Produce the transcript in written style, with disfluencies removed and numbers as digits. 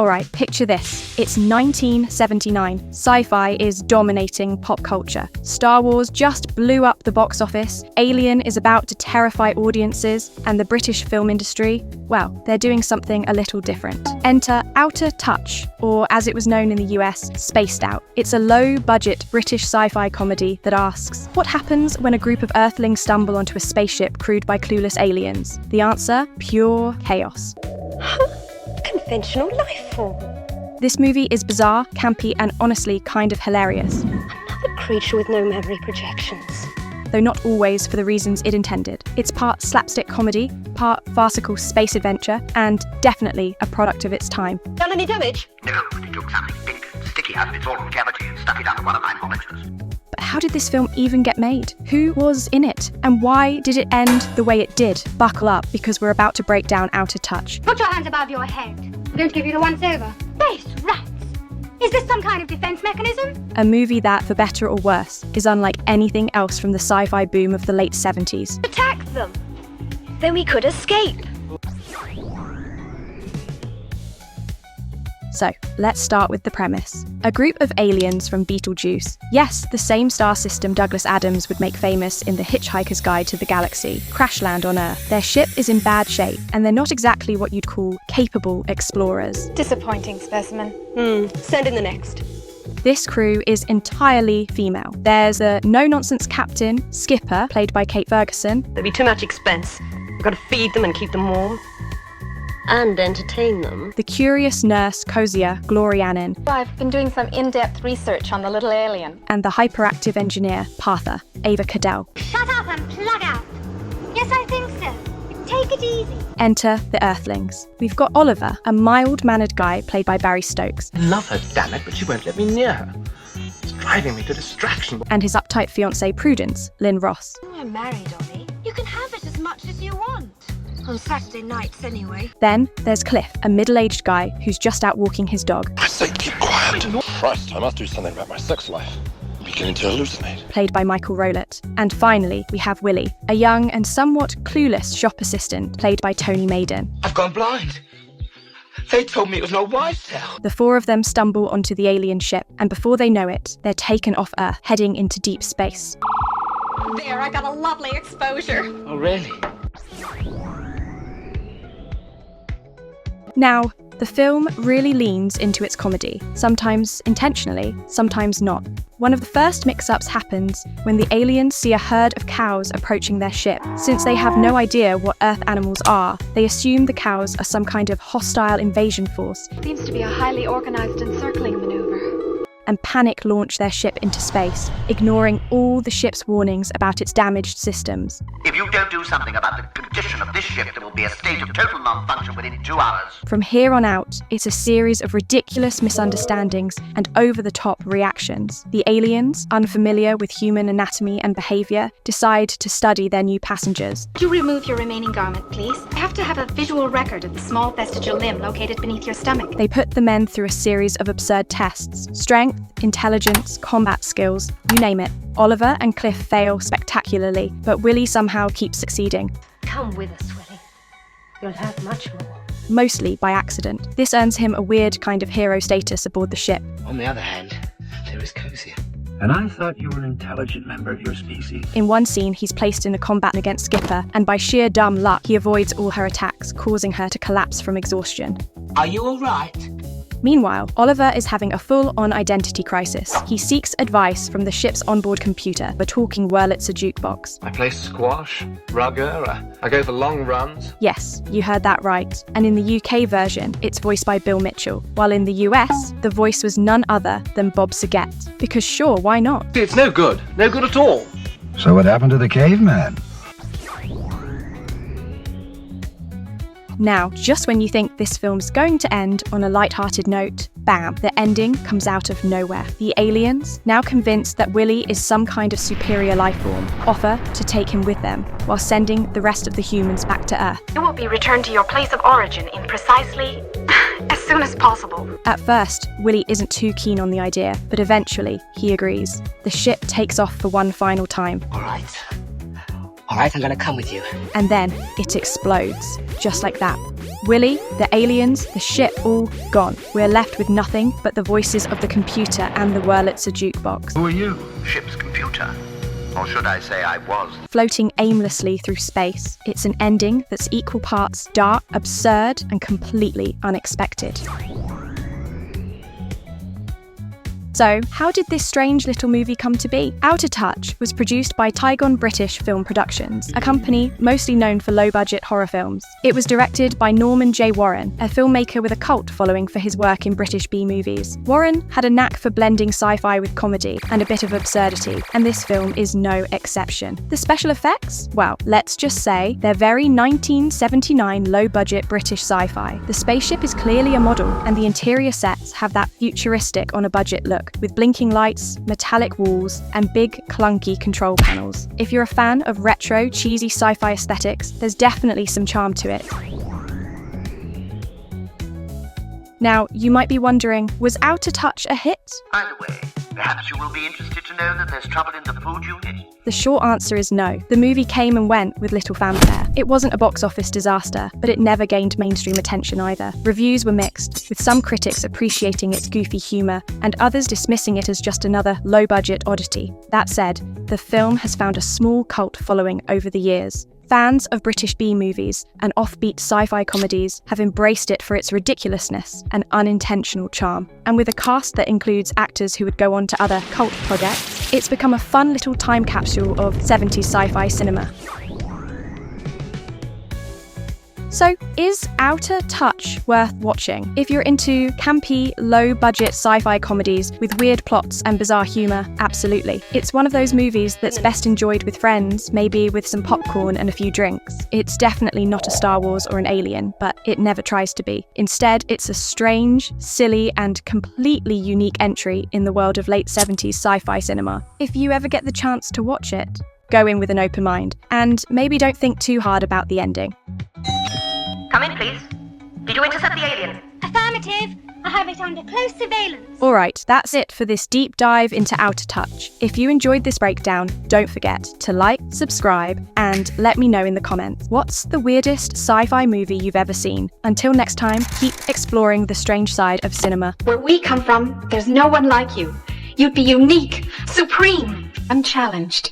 Alright, picture this. It's 1979. Sci-fi is dominating pop culture. Star Wars just blew up the box office, Alien is about to terrify audiences, and the British film industry, well, they're doing something a little different. Enter Outer Touch, or as it was known in the US, Spaced Out. It's a low-budget British sci-fi comedy that asks, what happens when a group of Earthlings stumble onto a spaceship crewed by clueless aliens? The answer? Pure chaos. Conventional life form. This movie is bizarre, campy, and honestly kind of hilarious. Another creature with no memory projections. Though not always for the reasons it intended. It's part slapstick comedy, part farcical space adventure, and definitely a product of its time. Done any damage? No, but it took something big and sticky out of its oral cavity and stuck it under one of my monitors. But how did this film even get made? Who was in it? And why did it end the way it did? Buckle up, because we're about to break down Outer Touch. Put your hands above your head. I'm going to give you the once-over. Space rats! Is this some kind of defense mechanism? A movie that, for better or worse, is unlike anything else from the sci-fi boom of the late 70s. Attack them! Then we could escape. So, let's start with the premise. A group of aliens from Betelgeuse, yes, the same star system Douglas Adams would make famous in The Hitchhiker's Guide to the Galaxy, crash land on Earth. Their ship is in bad shape, and they're not exactly what you'd call capable explorers. Disappointing specimen. Send in the next. This crew is entirely female. There's a no-nonsense captain, Skipper, played by Kate Ferguson. There'd be too much expense. We've got to feed them and keep them warm. And entertain them. The curious nurse, Cozier, Glory Annan. I've been doing some in-depth research on the little alien. And the hyperactive engineer, Partha, Ava Cadell. Shut up and plug out. Yes, I think so. Take it easy. Enter the Earthlings. We've got Oliver, a mild-mannered guy played by Barry Stokes. I love her, damn it, but she won't let me near her. It's driving me to distraction. And his uptight fiancée, Prudence, Lynn Ross. We're married, Ollie. You can have it as much as you want. On Saturday nights, anyway. Then there's Cliff, a middle-aged guy who's just out walking his dog. I say keep quiet. Christ, I must do something about my sex life. I'm beginning to hallucinate. Played by Michael Rowlett. And finally, we have Willie, a young and somewhat clueless shop assistant, played by Tony Maiden. I've gone blind. They told me it was no wise tale. The four of them stumble onto the alien ship, and before they know it, they're taken off Earth, heading into deep space. There, I got a lovely exposure. Oh, really? Now, the film really leans into its comedy, sometimes intentionally, sometimes not. One of the first mix-ups happens when the aliens see a herd of cows approaching their ship. Since they have no idea what Earth animals are, they assume the cows are some kind of hostile invasion force Seems to be a highly organized encircling maneuver. and panic launch their ship into space, ignoring all the ship's warnings about its damaged systems. If you don't do something about the condition of this ship, there will be a state of total non-function within 2 hours. From here on out, it's a series of ridiculous misunderstandings and over-the-top reactions. The aliens, unfamiliar with human anatomy and behavior, decide to study their new passengers. Could you remove your remaining garment, please? I have to have a visual record of the small vestigial limb located beneath your stomach. They put the men through a series of absurd tests: strength, intelligence, combat skills, you name it. Oliver and Cliff fail spectacularly, but Willie somehow keeps succeeding. Come with us, Willie. You'll have much more. Mostly by accident. This earns him a weird kind of hero status aboard the ship. On the other hand, there is Cozier. And I thought you were an intelligent member of your species. In one scene, he's placed in a combat against Skipper, and by sheer dumb luck, he avoids all her attacks, causing her to collapse from exhaustion. Are you all right? Meanwhile, Oliver is having a full-on identity crisis. He seeks advice from the ship's onboard computer, the talking Wurlitzer jukebox. I play squash, rugger, I go for long runs. Yes, you heard that right. And in the UK version, it's voiced by Bill Mitchell, while in the US, the voice was none other than Bob Saget. Because sure, why not? It's no good at all. So what happened to the caveman? Now, just when you think this film's going to end on a light-hearted note, bam, the ending comes out of nowhere. The aliens, now convinced that Willie is some kind of superior life form, offer to take him with them, while sending the rest of the humans back to Earth. You will be returned to your place of origin in precisely as soon as possible. At first, Willie isn't too keen on the idea, but eventually, he agrees. The ship takes off for one final time. All right. All right, I'm gonna come with you. And then it explodes, just like that. Willie, the aliens, the ship, all gone. We're left with nothing but the voices of the computer and the Wurlitzer jukebox. Who are you? Ship's computer. Or should I say I was? Floating aimlessly through space. It's an ending that's equal parts dark, absurd, and completely unexpected. So, how did this strange little movie come to be? Out of Touch was produced by Tygon British Film Productions, a company mostly known for low-budget horror films. It was directed by Norman J. Warren, a filmmaker with a cult following for his work in British B-movies. Warren had a knack for blending sci-fi with comedy and a bit of absurdity, and this film is no exception. The special effects? Well, let's just say they're very 1979 low-budget British sci-fi. The spaceship is clearly a model, and the interior sets have that futuristic on-a-budget look, with blinking lights, metallic walls, and big, clunky control panels. If you're a fan of retro, cheesy sci-fi aesthetics, there's definitely some charm to it. Now, you might be wondering, was Out of Touch a hit? By the way, perhaps you will be interested to know that there's trouble in the food unit. The short answer is no. The movie came and went with little fanfare. It wasn't a box office disaster, but it never gained mainstream attention either. Reviews were mixed, with some critics appreciating its goofy humour and others dismissing it as just another low-budget oddity. That said, the film has found a small cult following over the years. Fans of British B-movies and offbeat sci-fi comedies have embraced it for its ridiculousness and unintentional charm. And with a cast that includes actors who would go on to other cult projects, it's become a fun little time capsule of 70s sci-fi cinema. So, is Out of Touch worth watching? If you're into campy, low-budget sci-fi comedies with weird plots and bizarre humour, absolutely. It's one of those movies that's best enjoyed with friends, maybe with some popcorn and a few drinks. It's definitely not a Star Wars or an Alien, but it never tries to be. Instead, it's a strange, silly, and completely unique entry in the world of late 70s sci-fi cinema. If you ever get the chance to watch it, go in with an open mind, and maybe don't think too hard about the ending. Come in, please. Did you intercept the alien? Affirmative. I have it under close surveillance. Alright, that's it for this deep dive into Out of Touch. If you enjoyed this breakdown, don't forget to like, subscribe, and let me know in the comments. What's the weirdest sci-fi movie you've ever seen? Until next time, keep exploring the strange side of cinema. Where we come from, there's no one like you. You'd be unique, supreme, unchallenged.